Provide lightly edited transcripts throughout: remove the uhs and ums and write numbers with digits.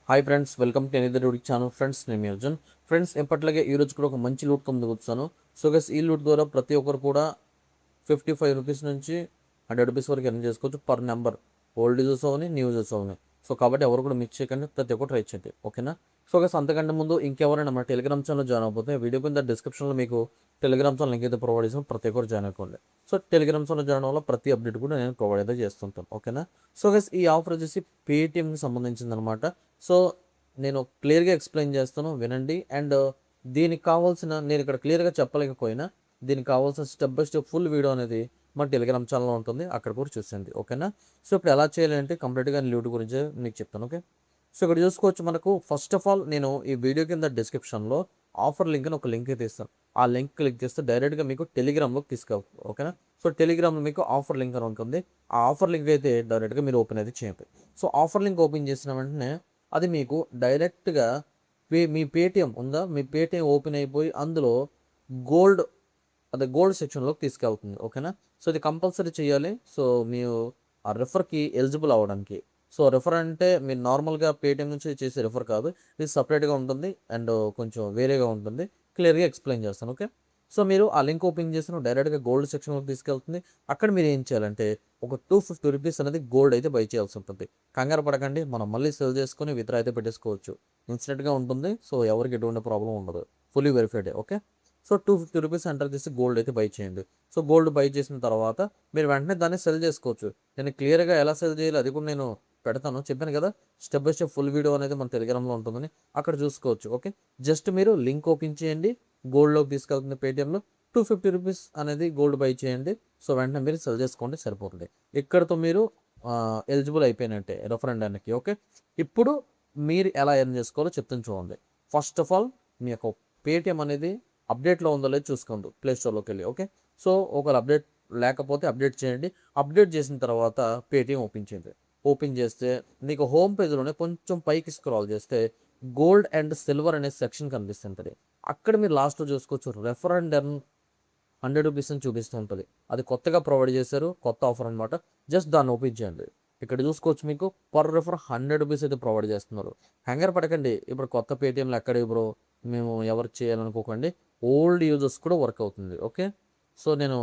Hi friends, welcome to another YouTube channel. Friends, నేను మీ Arjun. Friends, ఎప్పట్లాగే ఈ రోజు కూడా ఒక మంచి లూట్ పొందుకొచ్చాను. సో గైస్, ఈ లూట్ ద్వారా ప్రతి ఒక్కరు కూడా 55 రూపీస్ నుంచి 100 రూపీస్ వరకు ఎర్న్ చేసుకోవచ్చు పర్ నెంబర్. ఓల్డ్ యూజర్స్ అవని, న్యూ యూజర్స్ అవని. సో కాబట్టి ఎవరు కూడా మిస్ చేయకండి, ప్రతి ఒక్కరు ట్రై చేయండి, ఓకేనా? సో గైస్, అంతకంటే ముందు ఇంకెవరైనా మన టెలిగ్రామ్ ఛానల్ జాయిన్ అయిపోతే వీడియో కింద డిస్క్రిప్షన్లో మీకు టెలిగ్రామ్ ఛానల్ లింక్ అయితే ప్రొవైడ్ చేసాను. ప్రతి ఒక్కరు జాయిన్ అయిపోండి. సో టెలిగ్రామ్ ఛానల్ జాయిన్ వల్ల ప్రతి అప్డేట్ కూడా నేను ప్రొవైడ్ అయితే చేస్తుంటాను, ఓకేనా? సో గైస్, ఈ ఆఫర్ వచ్చేసి పేటిఎంకి సంబంధించింది అనమాట. సో నేను క్లియర్గా ఎక్స్ప్లెయిన్ చేస్తాను, వినండి. అండ్ దీనికి కావాల్సిన, నేను ఇక్కడ క్లియర్గా చెప్పలేకపోయినా దీనికి కావాల్సిన step by step full video అనేది మన టెలిగ్రామ్ ఛానల్లో ఉంటుంది, అక్కడ కూడా చూసేయండి, ఓకేనా? సో ఇప్పుడు ఎలా చేయాలంటే కంప్లీట్గా ల్యూట్ గురించి మీకు చెప్తాను, ఓకే? సో ఇక్కడ చూసుకోవచ్చు, మనకు ఫస్ట్ ఆఫ్ ఆల్ నేను ఈ వీడియో కింద డిస్క్రిప్షన్లో ఆఫర్ లింక్ అని ఒక లింక్ అయితే ఇస్తాను. ఆ లింక్ క్లిక్ చేస్తే డైరెక్ట్గా మీకు టెలిగ్రామ్లోకి తీసుకెళ్తాను, ఓకేనా? సో టెలిగ్రామ్లో మీకు ఆఫర్ లింక్ అని ఉంటుంది. ఆ ఆఫర్ లింక్ అయితే డైరెక్ట్గా మీరు ఓపెన్ అయితే చేయండి. సో ఆఫర్ లింక్ ఓపెన్ చేసిన వెంటనే అది మీకు డైరెక్ట్గా మీ పేటిఎం ఉందా, మీ పేటిఎం ఓపెన్ అయిపోయి అందులో గోల్డ్, అదే గోల్డ్ సెక్షన్లోకి తీసుకెళ్తుంది, ఓకేనా? సో ఇది కంపల్సరీ చేయాలి. సో మీరు ఆ రెఫర్కి ఎలిజిబుల్ అవ్వడానికి. సో రెఫర్ అంటే మీరు నార్మల్గా పేటిఎం నుంచి చేసే రెఫర్ కాదు, ఇది సపరేట్గా ఉంటుంది అండ్ కొంచెం వేరేగా ఉంటుంది. క్లియర్గా ఎక్స్ప్లెయిన్ చేస్తాను, ఓకే? సో మీరు ఆ లింక్ ఓపెన్ చేసిన డైరెక్ట్గా గోల్డ్ సెక్షన్లోకి తీసుకెళ్తుంది. అక్కడ మీరు ఏం చేయాలంటే ఒక 250 రూపీస్ అనేది గోల్డ్ అయితే బై చేయాల్సి ఉంటుంది. కంగారు పడకండి, మనం మళ్ళీ సెల్ చేసుకొని విత్డ్రా అయితే పెట్టేసుకోవచ్చు. ఇన్స్టెంట్గా ఉంటుంది. సో ఎవరికి ఎటువంటి ప్రాబ్లం ఉండదు, fully verified, okay? So 250 rupees enter చేసి గోల్డ్ అయితే బై చేయండి. సో గోల్డ్ బై చేసిన తర్వాత మీరు వెంటనే దాన్ని సెల్ చేసుకోవచ్చు. నేను క్లియర్గా ఎలా సెల్ చేయాలి అది కూడా నేను పెడతాను, చెప్పాను కదా. Step by step full video అనేది మన టెలిగ్రామ్లో ఉంటుందని అక్కడ చూసుకోవచ్చు, ఓకే? జస్ట్ మీరు లింక్ ఓపెన్ చేయండి, గోల్డ్లోకి తీసుకెళ్తుంది పేటిఎంలో. 250 రూపీస్ అనేది గోల్డ్ బై చేయండి. సో వెంటనే మీరు సెల్ చేసుకోండి, సరిపోతుంది. ఇక్కడతో మీరు ఎలిజిబుల్ అయిపోయినట్టే రెఫరెండానికి, ఓకే? ఇప్పుడు మీరు ఎలా ఎర్న్ చేసుకోవాలో చెప్తాను, చూడండి. ఫస్ట్ ఆఫ్ ఆల్ మీ యొక్క పేటిఎం అనేది అప్డేట్లో ఉందో లేదో చూసుకోండి ప్లే స్టోర్లోకి వెళ్ళి, ఓకే? సో ఒకవేళ అప్డేట్ లేకపోతే అప్డేట్ చేయండి. అప్డేట్ చేసిన తర్వాత పేటిఎం ఓపెన్ చేయండి. ఓపెన్ చేస్తే మీకు హోమ్ పేజ్లోనే కొంచెం పైకి స్క్రాల్ చేస్తే గోల్డ్ అండ్ సిల్వర్ అనే సెక్షన్ కనిపిస్తుంటుంది. అక్కడ మీరు లాస్ట్లో చూసుకోవచ్చు రెఫర్ అండ్ ఎర్న్ 100 రూపీస్ అని చూపిస్తూ ఉంటుంది. అది కొత్తగా ప్రొవైడ్ చేశారు, కొత్త ఆఫర్ అనమాట. జస్ట్ దాన్ని ఓపెన్ చేయండి. ఇక్కడ చూసుకోవచ్చు, మీకు పర్ రెఫర్ 100 రూపీస్ అయితే ప్రొవైడ్ చేస్తున్నారు. హ్యాంగర్ పడకండి, ఇప్పుడు కొత్త పేటిఎంలో ఎక్కడ బ్రో మేము ఎవరు చేయాలనుకోకండి. ఓల్డ్ యూజర్స్ కూడా వర్క్ అవుతుంది, ఓకే? సో నేను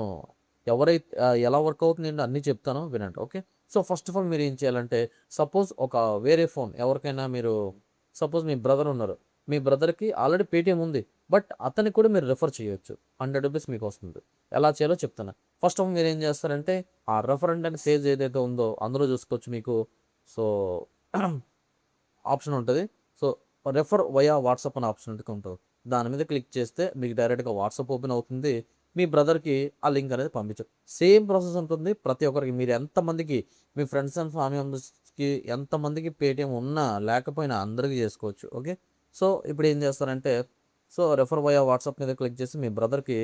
ఎవరైతే ఎలా వర్క్ అవుతుంది ఏంటో అన్నీ చెప్తాను, వినండి, okay? So first of all మీరు ఏం చేయాలంటే, సపోజ్ ఒక వేరే ఫోన్ ఎవరికైనా మీరు, సపోజ్ మీ బ్రదర్ ఉన్నారు, మీ బ్రదర్కి ఆల్రెడీ పేటిఎం ఉంది, బట్ అతనికి కూడా మీరు రెఫర్ చేయొచ్చు. 100 రూపీస్ మీకు వస్తుంది. ఎలా చేయాలో చెప్తాను. ఫస్ట్ ఆఫ్ ఆల్ మీరు ఏం చేస్తారంటే, ఆ రెఫరెంట్ అండ్ సేజ్ ఏదైతే ఉందో అందులో చూసుకోవచ్చు మీకు. సో ఆప్షన్ ఉంటుంది. సో రెఫర్ వయా వాట్సాప్ అనే ఆప్షన్ అయితే ఉంటుంది. దాని మీద క్లిక్ చేస్తే మీకు డైరెక్ట్గా వాట్సాప్ ఓపెన్ అవుతుంది. మీ బ్రదర్కి ఆ లింక్ అనేది పంపించచ్చు. సేమ్ ప్రాసెస్ ఉంటుంది ప్రతి ఒక్కరికి. మీరు ఎంతమందికి, మీ ఫ్రెండ్స్ అండ్ ఫ్యామిలీ మెంబర్స్కి ఎంతమందికి పేటిఎం ఉన్నా లేకపోయినా అందరికీ చేసుకోవచ్చు, ఓకే? సో ఇప్పుడు ఏం చేస్తారంటే, సో రెఫర్ వయా వాట్సాప్ మీద క్లిక్ చేసి మీ బ్రదర్కి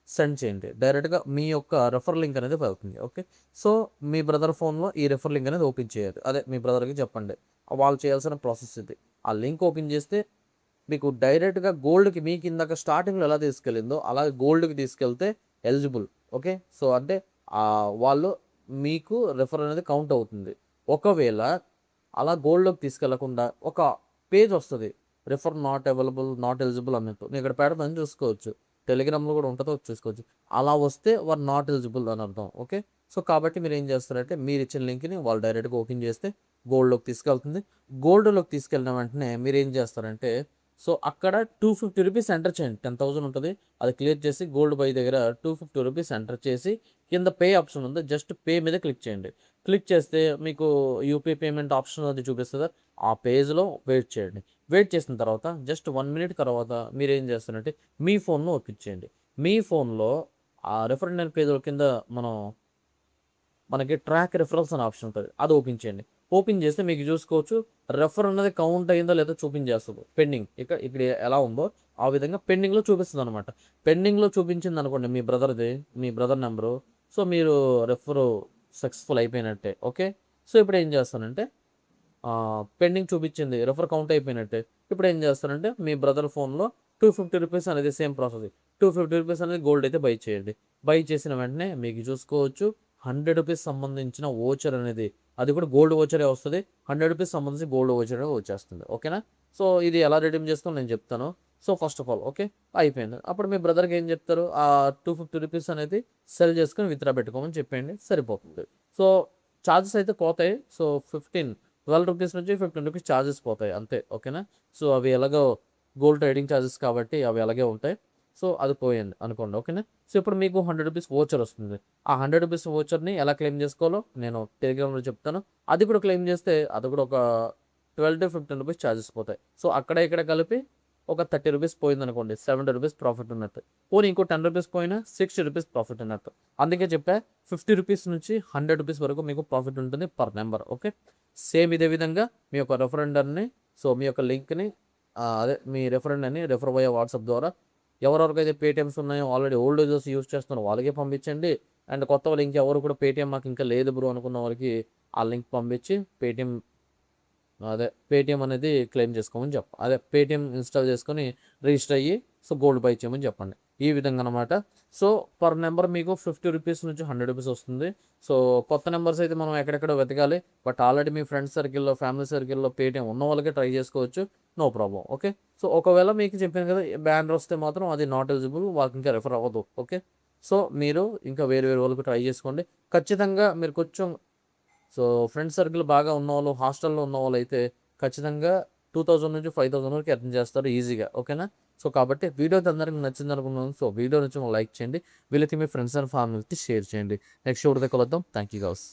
సెండ్ చేయండి. డైరెక్ట్గా మీ యొక్క రెఫర్ లింక్ అనేది వెళ్తుంది, ఓకే? సో మీ బ్రదర్ ఫోన్లో ఈ రెఫర్ లింక్ అనేది ఓపెన్ చేయాలి. అదే మీ బ్రదర్కి చెప్పండి, వాళ్ళు చేయాల్సిన ప్రాసెస్ ఇది. ఆ లింక్ ఓపెన్ చేస్తే మీకు డైరెక్ట్గా గోల్డ్కి, మీకు ఇందాక స్టార్టింగ్లో ఎలా తీసుకెళ్ళిందో అలా గోల్డ్కి తీసుకెళ్తే ఎలిజిబుల్, ఓకే? సో అంటే వాళ్ళు మీకు రెఫర్ అనేది కౌంట్ అవుతుంది. ఒకవేళ అలా గోల్డ్లోకి తీసుకెళ్లకుండా ఒక పేజ్ వస్తుంది, refer not available, not eligible అన్నట్టు. నేను ఇక్కడ పెడతాను, చూసుకోవచ్చు. టెలిగ్రామ్లో కూడా ఉంటుందో చూసుకోవచ్చు. అలా వస్తే వారు నాట్ ఎలిజిబుల్ అని అర్థం, ఓకే? సో కాబట్టి మీరు ఏం చేస్తారంటే, మీరు ఇచ్చిన లింక్ని వాళ్ళు డైరెక్ట్గా ఓపెన్ చేస్తే గోల్డ్లోకి తీసుకెళ్తుంది. గోల్డ్లోకి తీసుకెళ్ళిన వెంటనే మీరు ఏం చేస్తారంటే, సో అక్కడ 250 రూపీస్ ఎంటర్ చేయండి. 10,000 ఉంటుంది, అది క్లియర్ చేసి గోల్డ్ బై దగ్గర 250 రూపీస్ ఎంటర్ చేసి కింద పే ఆప్షన్ ఉంది, జస్ట్ పే మీద క్లిక్ చేయండి. క్లిక్ చేస్తే మీకు యూపీఐ పేమెంట్ ఆప్షన్ అది చూపిస్తుంది. ఆ పేజ్లో వెయిట్ చేయండి. వెయిట్ చేసిన తర్వాత జస్ట్ 1 మినిట్ తర్వాత మీరు ఏం చేస్తారంటే మీ ఫోన్లో ఓపెన్ చేయండి. మీ ఫోన్లో ఆ రెఫరెండల్ పేజ్ కింద మనం మనకి ట్రాక్ రిఫరల్స్ అనే ఆప్షన్ ఉంటుంది, అది ఓపెన్ చేయండి. ఓపెన్ చేస్తే మీకు చూసుకోవచ్చు రెఫర్ అన్నది కౌంట్ అయిందో లేదో చూపించేస్తుంది. పెండింగ్ ఇక్కడ ఎలా ఉందో ఆ విధంగా పెండింగ్లో చూపిస్తుంది అనమాట. పెండింగ్లో చూపించింది అనుకోండి మీ బ్రదర్ది, మీ బ్రదర్ నెంబరు, సో మీరు రెఫర్ సక్సెస్ఫుల్ అయిపోయినట్టే, ఓకే? సో ఇప్పుడు ఏం చేస్తానంటే, పెండింగ్ చూపించింది, రెఫర్ కౌంట్ అయిపోయినట్టే. ఇప్పుడు ఏం చేస్తారంటే మీ బ్రదర్ ఫోన్లో 250 రూపీస్ అనేది సేమ్ ప్రాసెస్, 250 రూపీస్ అనేది గోల్డ్ అయితే బై చేయండి. బై చేసిన వెంటనే మీకు చూసుకోవచ్చు 100 రూపీస్ సంబంధించిన ఓచర్ అనేది అది కూడా గోల్డ్ వోచరే వస్తుంది. 100 రూపీస్ సంబంధించి గోల్డ్ వోచరే వచ్చేస్తుంది. ఓకేనా? సో ఇది ఎలా రిడీమ్ చేసుకోవాలో నేను చెప్తాను. So first of all okay. అయిపోయింది. అప్పుడు మీ బ్రదర్‌కి ఏం చెప్తారు? ఆ 250 రూపీస్ అనేది సెల్ చేసుకొని విత్‌డ్రా పెట్టుకోమని చెప్పేయండి సరిపోతుంది. సో చార్జెస్ అయితే పోతాయి. సో 12 రూపీస్ నుంచి 15 రూపీస్ చార్జెస్ పోతాయి అంతే. ఓకేనా? సో అవి ఎలాగో గోల్డ్ ట్రేడింగ్ చార్జెస్ కాబట్టి అవి అలాగే ఉంటాయి. సో అది పోయింది అనుకోండి. ఓకేనా? సో ఇప్పుడు మీకు 100 రూపీస్ వోచర్ వస్తుంది. ఆ 100 రూపీస్ వోచర్‌ని ఎలా క్లెయిమ్ చేసుకోవాలో నేను టెలిగ్రామ్‌లో చెప్తాను. అది కూడా క్లెయిమ్ చేస్తే అది కూడా ఒక 12-15 రూపీస్ చార్జెస్ పోతాయి. సో అక్కడ ఇక్కడ కలిపి ఒక 30 రూపీస్ పోయిందనుకోండి. 70 రూపీస్ ప్రాఫిట్ ఉన్నట్టు. పోనీ ఇంకో 10 రూపీస్ పోయినా 60 రూపీస్ ప్రాఫిట్ ఉన్నట్టు. అందుకే చెప్పా 50 రూపీస్ నుంచి 100 రూపీస్ వరకు మీకు ప్రాఫిట్ ఉంటుంది పర్ నంబర్. ఓకే. సేమ్ ఇదే విధంగా మీ యొక్క రెఫరెండర్‌ని సో మీ యొక్క లింక్‌ని అదే మీ రెఫరెండర్‌ని రెఫర్ వయా వాట్సాప్ ద్వారా ఎవరెవరికైతే పేటీఎమ్స్ ఉన్నాయో ఆల్రెడీ ఓల్డ్ యూజర్స్ యూజ్ చేస్తున్నారో వాళ్ళకే పంపించండి. అండ్ కొత్త వాళ్ళు ఇంకెవరు కూడా పేటీఎం మాకు ఇంకా లేదు బ్రో అనుకున్న వాళ్ళకి ఆ లింక్ పంపించి పేటీఎం అనేది క్లెయిమ్ చేసుకోమని అదే పేటీఎం ఇన్‌స్టాల్ చేసుకొని రిజిస్టర్ అయ్యి సో గోల్డ్ బై చేయమని చెప్పండి. ఈ విధంగా అనమాట. సో పర్ నంబర్ మీకు 50 రూపీస్ నుంచి 100 రూపీస్ వస్తుంది. సో కొత్త నంబర్స్ అయితే మనం ఎక్కడెక్కడో వెతకాలి. బట్ ఆల్రెడీ మీ ఫ్రెండ్స్ సర్కిల్‌లో, ఫ్యామిలీ సర్కిల్‌లో పేటీఎం ఉన్న వాళ్ళకే ట్రై చేసుకోవచ్చు. No problem. ఓకే. సో ఒకవేళ మీకు చెప్పాను కదా బ్యానర్ వస్తే మాత్రం అది నాట్ ఎలిజిబుల్. వాళ్ళకి ఇంకా రిఫర్ అవ్వదు. ఓకే. సో మీరు ఇంకా వేరే వేరే వాళ్ళకి ట్రై చేసుకోండి. ఖచ్చితంగా మీరు కొంచెం సో ఫ్రెండ్ సర్కిల్ బాగా ఉన్నవాళ్ళు, హాస్టల్‌లో ఉన్నవాళ్ళైతే ఖచ్చితంగా 2000 నుంచి 5000 వరకు ఎర్న్ చేస్తారు ఈజీగా. ఓకేనా? సో కాబట్టి వీడియో అయితే అందరికి నచ్చిందనుకున్నాను. సో వీడియో నచ్చి లైక్ చేయండి. వీలైతే మీ ఫ్రెండ్స్ అండ్ ఫ్యామిలీకి షేర్ చేయండి. నెక్స్ట్ వీడియోతో కలుద్దాం. Thank you guys.